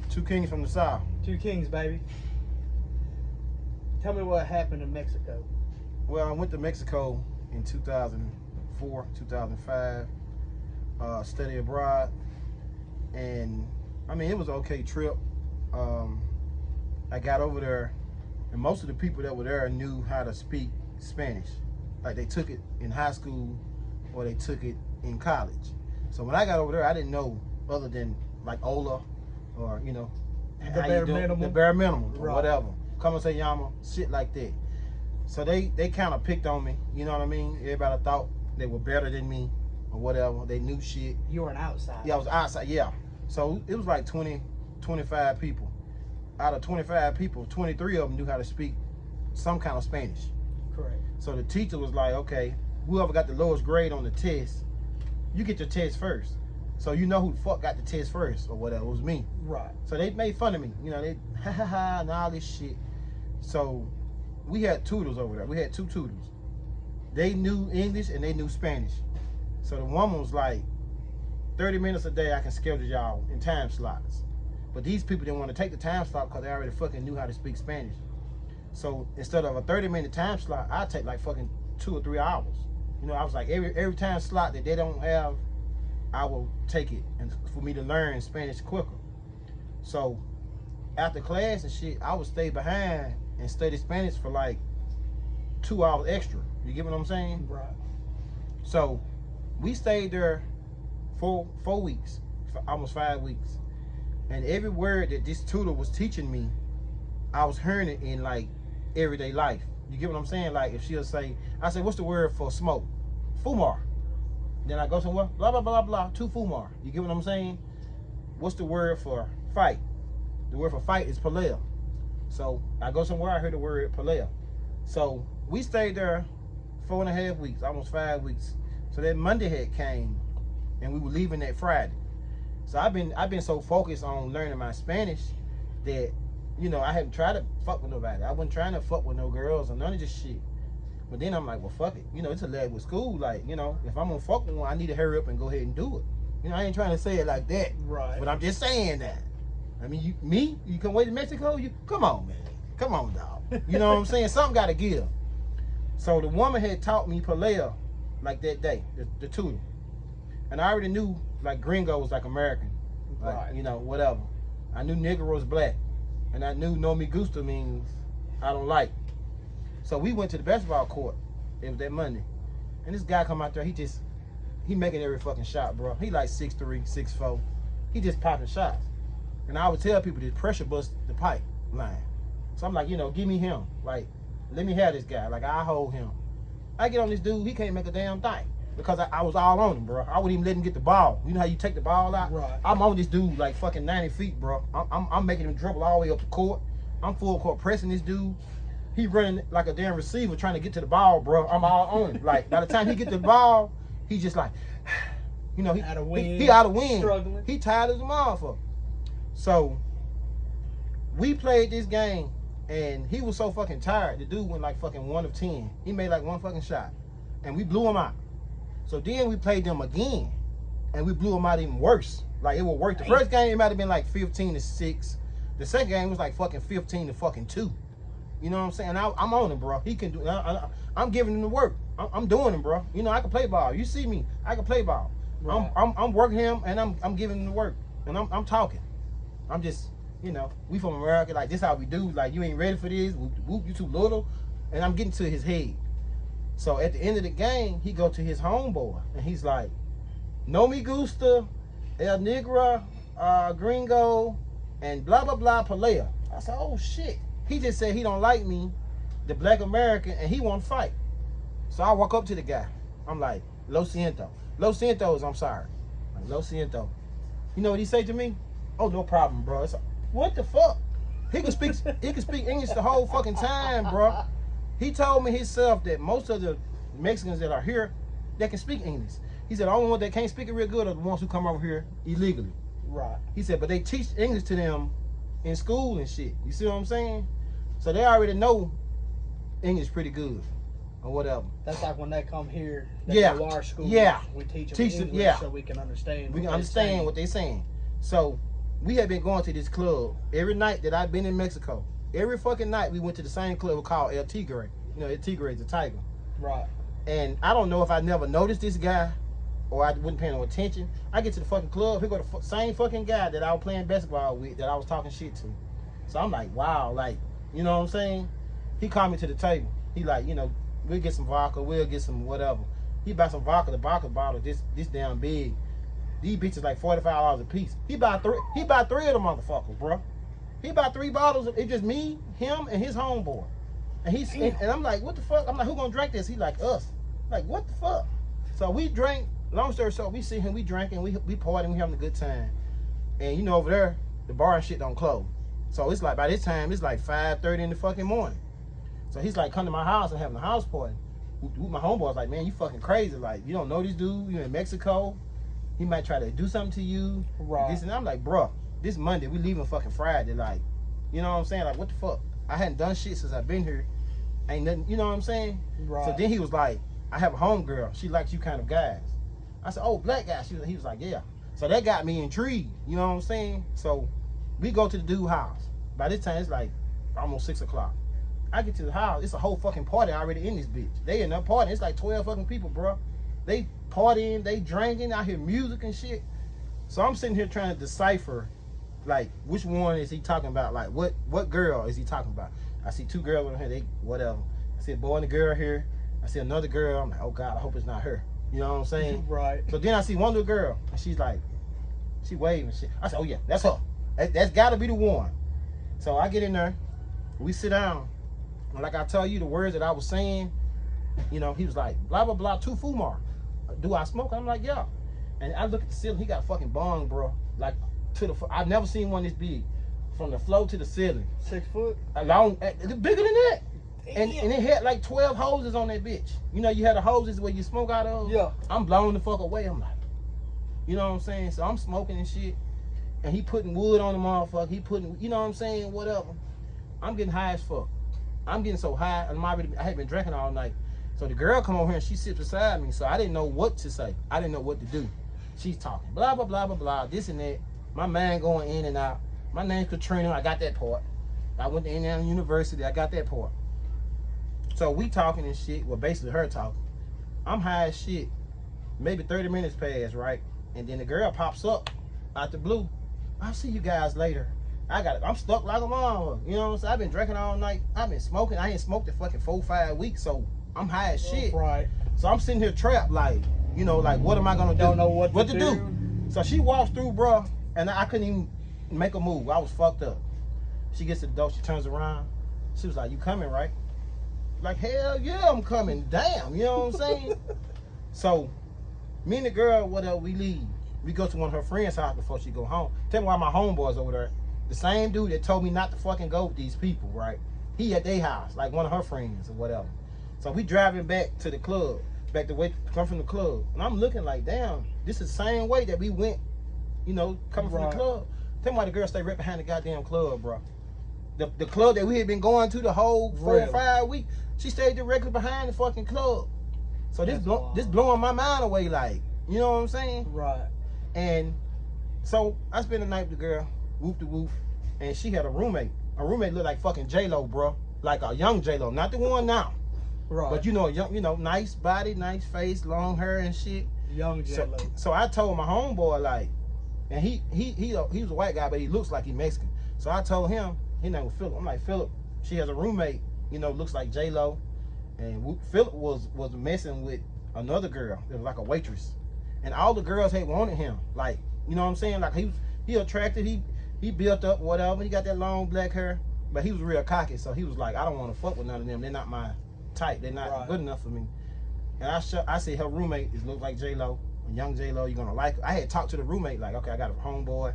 Two kings from the South. Two kings, baby. Tell me what happened in Mexico. Well, I went to Mexico in 2004, 2005, study abroad, and I mean, it was an okay trip. I got over there, and most of the people that were there knew how to speak Spanish. Like they took it in high school or they took it in college. So when I got over there, I didn't know other than like Ola or, you know, The bare minimum. The bare minimum or Right. whatever. Como se llama, shit like that. So they kind of picked on me, you know what I mean? Everybody thought they were better than me or whatever. They knew shit. You were an outsider. Yeah, I was outside, yeah. So it was like 20, 25 people. Out of 25 people, 23 of them knew how to speak some kind of Spanish. Correct. So the teacher was like, okay, whoever got the lowest grade on the test, you get your test first. So you know who the fuck got the test first or whatever. It was me. Right. So they made fun of me. You know, they ha ha ha and all this shit. So we had tutors over there. We had two tutors. They knew English and they knew Spanish. So the woman was like, 30 minutes a day I can schedule y'all in time slots. But these people didn't want to take the time slot because they already fucking knew how to speak Spanish. So instead of a 30-minute time slot, I take like fucking 2 or 3 hours. You know, I was like, every time slot that they don't have, I will take it and for me to learn Spanish quicker. So after class and shit, I would stay behind and study Spanish for like 2 hours extra. You get what I'm saying? Right. So we stayed there for 4 weeks, for almost 5 weeks. And every word that this tutor was teaching me, I was hearing it in like everyday life. You get what I'm saying? Like if she'll say, I say, what's the word for smoke? Fumar. Then I go somewhere, blah, blah, blah, blah, to fumar. You get what I'm saying? What's the word for fight? The word for fight is pelea. So I go somewhere, I heard the word pelea. So we stayed there 4.5 weeks, almost 5 weeks. So that Monday had came and we were leaving that Friday. So I've been so focused on learning my Spanish that, you know, I haven't tried to fuck with nobody. I wasn't trying to fuck with no girls or none of this shit. But then I'm like, well, fuck it. You know, it's a lad with school. Like, you know, if I'm gonna fuck with one, I need to hurry up and go ahead and do it. You know, I ain't trying to say it like that. Right. But I'm just saying that. I mean, you can wait to Mexico? Come on, man. Come on, dog. You know what I'm saying? Something gotta give. So the woman had taught me Paleo like that day, the tutor. And I already knew like gringo was like American. Like, Right. you know, whatever. I knew Negro was black. And I knew no me gusta means I don't like. So we went to the basketball court. It was that Monday. And this guy come out there, he making every fucking shot, bro. He like 6'3", 6'4". He just popping shots. And I would tell people to pressure bust the pipe line. So I'm like, you know, give me him. Like, let me have this guy. Like, I hold him. I get on this dude, he can't make a damn thing. Because I was all on him, bro. I wouldn't even let him get the ball. You know how you take the ball out? Right. I'm on this dude like fucking 90 feet, bro. I'm making him dribble all the way up the court. I'm full court pressing this dude. He running like a damn receiver trying to get to the ball, bro. I'm all on him. Like, by the time he get to the ball, he just like, you know, he out of wind. He out of wind. Struggling. He tired as a motherfucker. So, we played this game, and he was so fucking tired. The dude went like fucking 1 of 10. He made like 1 fucking shot. And we blew him out. So then we played them again, and we blew them out even worse. Like, it would work. The first game, it might have been like 15-6. The second game was like fucking 15-2. You know what I'm saying? I'm on him, bro. He can do. I'm giving him the work. I'm doing him, bro. You know, I can play ball. You see me? I can play ball. Right. I'm working him, and I'm giving him the work, and I'm talking. I'm just, you know, we from America. Like, this how we do. Like, you ain't ready for this. Whoop, you too little. And I'm getting to his head. So at the end of the game, he go to his homeboy, and he's like, "No me gusta, el negra, gringo, and blah blah blah palea." I said, "Oh shit." He just said he don't like me, the black American, and he want to fight. So I walk up to the guy. I'm like, "Lo siento." Lo siento is I'm sorry. Like, Lo siento. You know what he say to me? "Oh, no problem, bro." It's like, what the fuck? He can speak English the whole fucking time, bro. He told me himself that most of the Mexicans that are here, they can speak English. He said the only ones that can't speak it real good are the ones who come over here illegally. Right. He said, but they teach English to them in school and shit. You see what I'm saying? So they already know English pretty good or whatever. That's like when they come here, they Yeah. go to our school. Yeah. We teach them Teach them, English yeah. so we can understand. We can understand what they're saying. So we had been going to this club every night that I've been in Mexico. Every fucking night we went to the same club called El Tigre. You know, El Tigre is a tiger. Right. And I don't know if I never noticed this guy or I wasn't paying no attention. I get to the fucking club, here go the same fucking guy that I was playing basketball with, that I was talking shit to. So I'm like, wow, like, you know what I'm saying? He called me to the table. He like, you know, we'll get some vodka, we'll get some whatever. He buy some vodka, the vodka bottle this damn big. These bitches like $45 a piece. He buy three of them motherfuckers, bro. He buy 3 bottles. It's just me, him, and his homeboy. And I'm like, what the fuck? I'm like, who gonna drink this? He like, us. Like, what the fuck? So we drank. Long story short, we see him, we drinking, we partying, we having a good time. And you know, over there, the bar and shit don't close. So it's like, by this time, it's like 5:30 in the fucking morning. So he's like, come to my house and having a house party. My homeboy's like, man, you fucking crazy. Like, you don't know this dude, you in Mexico. He might try to do something to you. Right. This and I'm like, bro, this Monday, we leaving fucking Friday. Like, you know what I'm saying? Like, what the fuck? I hadn't done shit since I've been here. Ain't nothing, you know what I'm saying? Right. So then he was like, I have a homegirl. She likes you kind of guys. I said, oh, black guy. He was like, yeah. So that got me intrigued. You know what I'm saying? So we go to the dude's house. By this time, it's like almost 6 o'clock. I get to the house. It's a whole fucking party already in this bitch. They in that party. It's like 12 fucking people, bro. They partying, they drinking. I hear music and shit. So I'm sitting here trying to decipher, like, which one is he talking about? Like, what girl is he talking about? I see 2 girls over here. They whatever. I see a boy and a girl here. I see another girl. I'm like, oh God, I hope it's not her. You know what I'm saying? Right. So then I see one little girl, and she's like, she waving shit. I said, oh yeah, that's her. That's gotta be the one. So I get in there, we sit down, and like I tell you the words that I was saying, you know, he was like, blah, blah, blah, tu fumar. Do I smoke? I'm like, yeah. And I look at the ceiling, he got a fucking bong, bro. Like, I've never seen one this big. From the floor to the ceiling. 6 foot? Long, bigger than that. And it had like 12 hoses on that bitch. You know, you had the hoses where you smoke out of. Yeah. I'm blowing the fuck away. I'm like, you know what I'm saying? So I'm smoking and shit. And he putting wood on the motherfucker. He putting, you know what I'm saying? Whatever. I'm getting high as fuck. I'm getting so high. And I had been drinking all night. So the girl come over here and she sits beside me. So I didn't know what to say. I didn't know what to do. She's talking. Blah, blah, blah, blah, blah. This and that. My mind going in and out. My name's Katrina. I got that part. I went to Indiana University. I got that part. So we talking and shit. Well, basically her talking. I'm high as shit. Maybe 30 minutes pass, right? And then the girl pops up out the blue. I'll see you guys later. I'm stuck like a mama. You know what I'm saying? I've been drinking all night. I've been smoking. I ain't smoked in fucking 4-5 weeks. So I'm high as shit. Right. So I'm sitting here trapped, like, you know, like, what am I gonna do? Don't know what to do. So she walks through, bro, and I couldn't even make a move. I was fucked up. She gets to the door. She turns around. She was like, you coming, right? Like, hell yeah, I'm coming. Damn, you know what I'm saying? So, me and the girl, whatever, we leave. We go to one of her friends' house before she go home. Tell me why my homeboys over there. The same dude that told me not to fucking go with these people, right? He at their house, like one of her friends or whatever. So we driving back to the club, back the way come from the club. And I'm looking like, damn, this is the same way that we went, you know, coming from the club. Tell me why the girl stayed right behind the goddamn club, bro. The club that we had been going to the whole 4 or 5 weeks. She stayed directly behind the fucking club. So this blowing my mind away, like, you know what I'm saying? Right. And so I spent the night with the girl, whoop de whoop, and she had a roommate. A roommate looked like fucking J-Lo, bro. Like a young J-Lo, not the one now. Right. But you know, young, you know, nice body, nice face, long hair and shit. Young J-Lo. So I told my homeboy, like, and he was a white guy, but he looks like he Mexican. So I told him, his name was Philip. I'm like, Philip, she has a roommate, you know, looks like J-Lo. And Philip was messing with another girl that was like a waitress. And all the girls had wanted him. Like, you know what I'm saying? Like, he attractive, he built up, whatever. He got that long black hair. But he was real cocky, so he was like, I don't want to fuck with none of them. They're not my type. They're not good enough for me. And I said her roommate looks like J-Lo, a young J-Lo. You're going to like her. I had talked to the roommate, like, okay, I got a homeboy.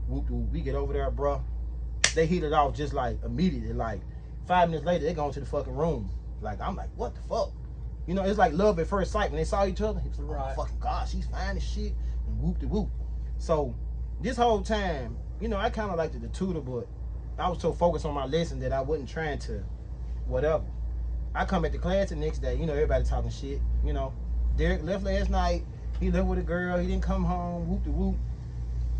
Whoop, whoop. We get over there, bro. They hit it off just like immediately. Like 5 minutes later, they going to the fucking room. Like, I'm like, what the fuck? You know, it's like love at first sight. When they saw each other, he was like, oh, fucking God, she's fine as shit. And whoop de whoop. So this whole time, you know, I kind of liked the tutor, but I was so focused on my lesson that I wasn't trying to whatever. I come at the class the next day, you know, everybody talking shit. You know, Derek left last night. He left with a girl. He didn't come home. Whoop de whoop.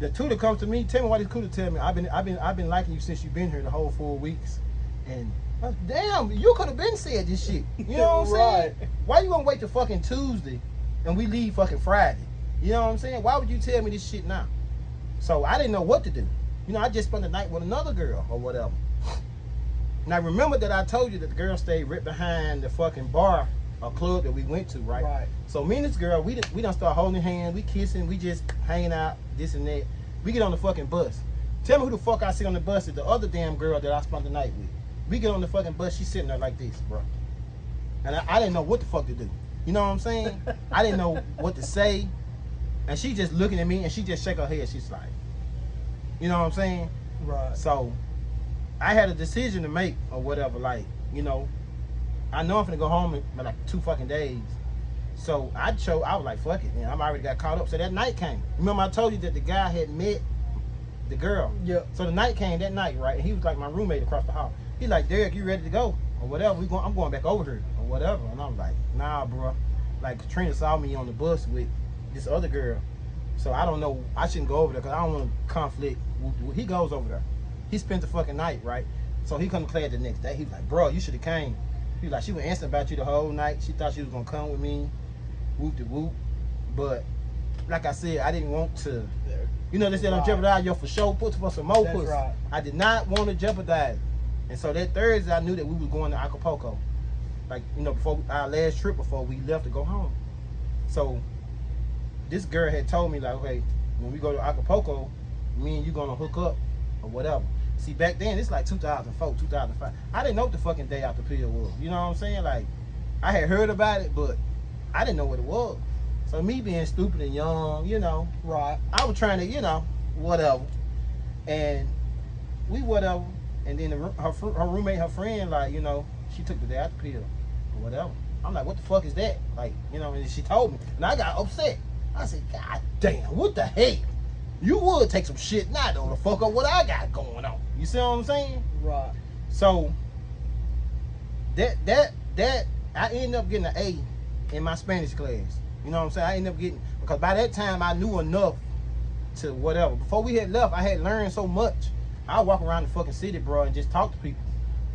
The tutor comes to me, tell me what this tutor tell me. I've been liking you since you've been here the whole 4 weeks. And damn, you could have been said this shit. You know what I'm saying? Why you gonna wait till fucking Tuesday and we leave fucking Friday? You know what I'm saying? Why would you tell me this shit now? So I didn't know what to do. You know, I just spent the night with another girl or whatever. Now remember that I told you that the girl stayed right behind the fucking bar or club that we went to, right? Right. So me and this girl, we done start holding hands, we kissing, we just hanging out, this and that. We get on the fucking bus. Tell me who the fuck I see on the bus is the other damn girl that I spent the night with. We get on the fucking bus, she's sitting there like this, bro. And I didn't know what the fuck to do. You know what I'm saying? I didn't know what to say. And she just looking at me and she just shake her head. She's like, you know what I'm saying? Right. So I had a decision to make or whatever. Like, you know, I know I'm finna go home in like 2 fucking days. So I was like, fuck it, man. I already got caught up. So that night came. Remember I told you that the guy had met the girl. Yep. So the night came that night, right? And he was like my roommate across the hall. He's like, Derek, you ready to go? Or whatever. I'm going back over here or whatever. And I'm like, nah, bro. Like Katrina saw me on the bus with this other girl. So I don't know. I shouldn't go over there because I don't want to conflict. He goes over there. He spent the fucking night, right? So he come to class the next day. He was like, bro, you should have came. He was like, she was answering about you the whole night. She thought she was going to come with me. Whoop de whoop. But like I said, I didn't want to, you know, they said don't jeopardize your for sure pussy for some more pussy. Right. I did not want to jeopardize. And so that Thursday, I knew that we was going to Acapulco. Like, you know, before our last trip before we left to go home. So this girl had told me like, okay, when we go to Acapulco, me and you gonna hook up or whatever. See, back then, it's like 2004, 2005. I didn't know what the fucking day out the pill was. You know what I'm saying? Like, I had heard about it, but I didn't know what it was. So me being stupid and young, you know, Right. I was trying to, you know, whatever. And we whatever. And then her roommate, her friend, like, you know, she took the day out the pill or whatever. I'm like, what the fuck is that? Like, you know, and she told me. And I got upset. I said, God damn, what the heck? You would take some shit now, though, to fuck up what I got going on. You see what I'm saying? Right. So that I ended up getting an A in my Spanish class. You know what I'm saying? I ended up getting, because by that time I knew enough to whatever. Before we had left, I had learned so much. I walk around the fucking city, bro, and just talk to people.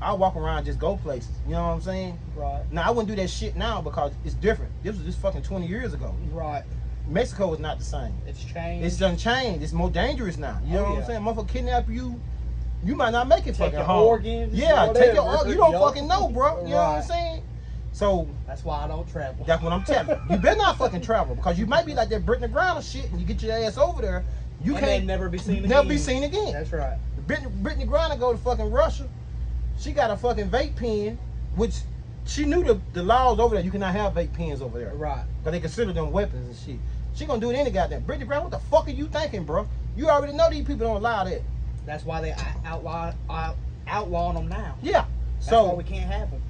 I walk around and just go places. You know what I'm saying? Right. Now I wouldn't do that shit now because it's different. This was just fucking 20 years ago. Right. Mexico is not the same. It's changed. It's done changed. It's more dangerous now. You know what I'm saying? Motherfucker kidnap you, you might not make it Take fucking your home. organs, Yeah, whatever. take your organs. You don't fucking know, bro. You know what I'm Right. saying? So That's why I don't travel. that's what I'm telling you. You better not fucking travel because you might be like that Brittany Griner shit and you get your ass over there. You And can't then never be seen again. Never be seen again. That's right. Brittany Griner go to fucking Russia. She got a fucking vape pen, which she knew the laws over there. You cannot have vape pens over there. Right. Because they consider them weapons and shit. She gonna do it any goddamn. Brittany Griner, what the fuck are you thinking, bro? You already know these people don't allow that. That's why they outlawing them now. Yeah. That's So why we can't have them.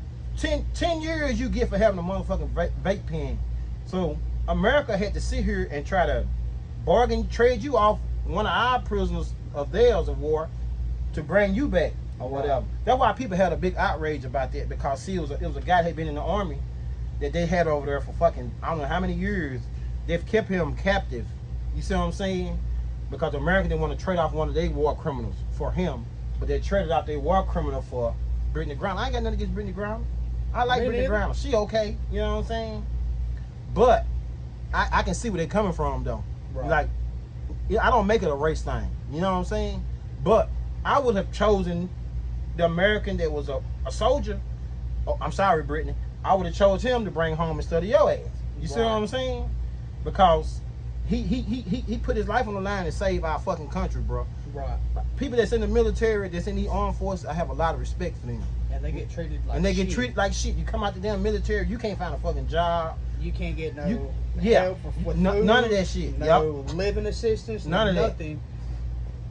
10 years you get for having a motherfucking vape pen. So America had to sit here and try to bargain, trade you off one of our prisoners of theirs of war to bring you back or whatever. That's why people had a big outrage about that, because see, it was a guy that had been in the army that they had over there for fucking, I don't know how many years. They've kept him captive. You see what I'm saying? Because America didn't want to trade off one of their war criminals for him, but they traded out their war criminal for Brittany Griner. I ain't got nothing against Brittany Griner. I like Me Brittany neither. Griner. She okay. You know what I'm saying? But I can see where they're coming from though. Right. Like, I don't make it a race thing. You know what I'm saying? But I would have chosen the American that was a soldier. Oh, I'm sorry, Brittany. I would have chose him to bring home and study your ass. You see what I'm saying? Because he put his life on the line to save our fucking country, bro. Right. People that's in the military, that's in the armed forces, I have a lot of respect for them. And they get treated like And they get shit. treated like shit. You come out the damn military, you can't find a fucking job. You can't get no yeah. help with No- food, none of that shit. No living assistance. None of that. nothing.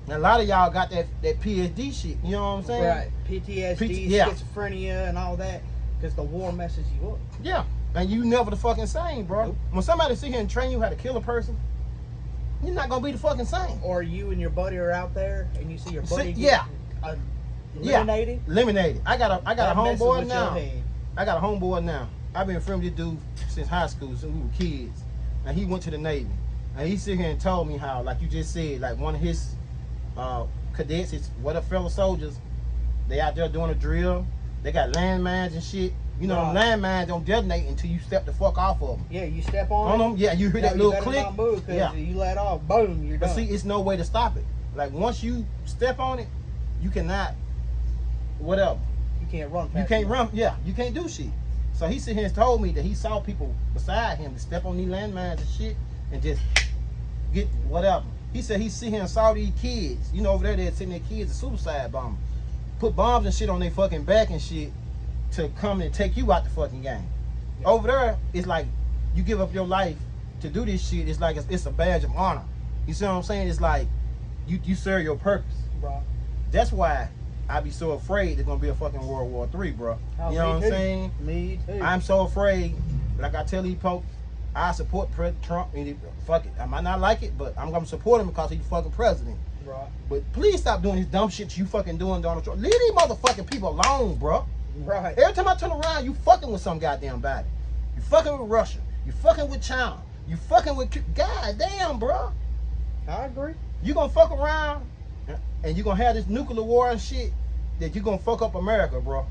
And a lot of y'all got that PSD shit. You know what I'm saying? Right. PTSD, yeah. schizophrenia, and all that. Because the war messes you up. Yeah. And you never the fucking same, bro. Nope. When somebody sit here and train you how to kill a person, you're not gonna be the fucking same. Or you and your buddy are out there and you see your buddy yeah. eliminated. Eliminated. I got a That messes homeboy with now. your head. I got a homeboy now. I've been friends with this dude since high school, since we were kids. And he went to the Navy. And he sit here and told me how, like you just said, like one of his cadets, his fellow soldiers, they out there doing a drill. They got landmines and shit. You know, them landmines don't detonate until you step the fuck off of them. Yeah, you step on them. Yeah, you hear that little click. Not move, yeah, you let off, boom, you're done. But see, it's no way to stop it. Like once you step on it, you cannot. Whatever. You can't run. Fast you can't enough. run. Yeah, you can't do shit. So he sit here and told me that he saw people beside him to step on these landmines and shit and just get whatever. He said he see him and saw these kids. You know, over there they're sending their kids a suicide bomber. Put bombs and shit on their fucking back and shit to come and take you out the fucking game. Yeah. Over there, it's like you give up your life to do this shit. It's like it's a badge of honor. You see what I'm saying? It's like you serve your purpose. Bro. That's why I be so afraid there's gonna be a fucking World War III, bro. Oh, you know what I'm saying? Me too. I'm so afraid. Like I tell these folks, I support President Trump. And fuck it, I might not like it, but I'm gonna support him because he's the fucking president. Right. But please stop doing this dumb shit you fucking doing, Donald Trump. Leave these motherfucking people alone, bro. Right. Every time I turn around, you fucking with some goddamn body. You fucking with Russia. You fucking with China. You fucking with God damn, bro. I agree. You gonna fuck around and you gonna have this nuclear war and shit that you gonna fuck up America, bro.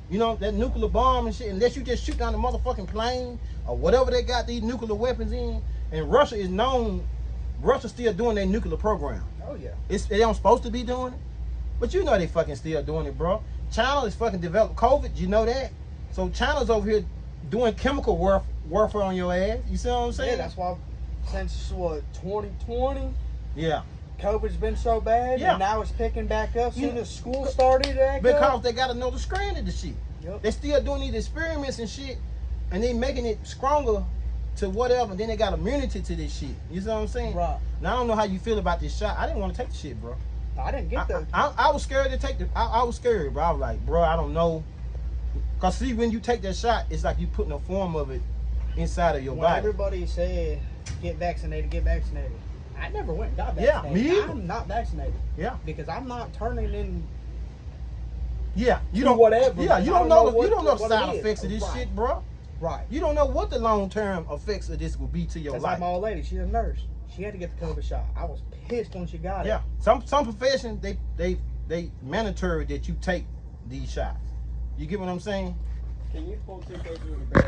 You know, that nuclear bomb and shit, unless you just shoot down the motherfucking plane or whatever they got these nuclear weapons in. And Russia is known, Russia's still doing their nuclear program. Oh yeah. They don't supposed to be doing it, but you know they fucking still doing it, bro. China is fucking developed COVID, you know that? So China's over here doing chemical warfare on your ass. You see what I'm saying? Yeah, that's why since 2020. Yeah. COVID's been so bad, yeah. And now it's picking back up. Soon as school started, because they got another strand of the shit. Yep. They still doing these experiments and shit, and they making it stronger to whatever. Then they got immunity to this shit. You see what I'm saying? Right. Now I don't know how you feel about this shot. I didn't want to take the shit, bro. I didn't get the. I was scared to take the. I was scared, bro. I was like, bro, I don't know. Cause see, when you take that shot, it's like you putting a form of it inside of your body. Everybody said, get vaccinated, get vaccinated. I never went and got vaccinated. Yeah, me either. I'm not vaccinated. Yeah. Because I'm not turning in. Yeah, you don't. Whatever. Yeah, you don't know the side effects of this shit, bro. Right. You don't know what the long-term effects of this will be to your That's life. like my old lady. She's a nurse. She had to get the COVID shot. I was pissed when she got it. Yeah. Some professions they mandatory that you take these shots. You get what I'm saying? Can you pull 2 cases of the bag?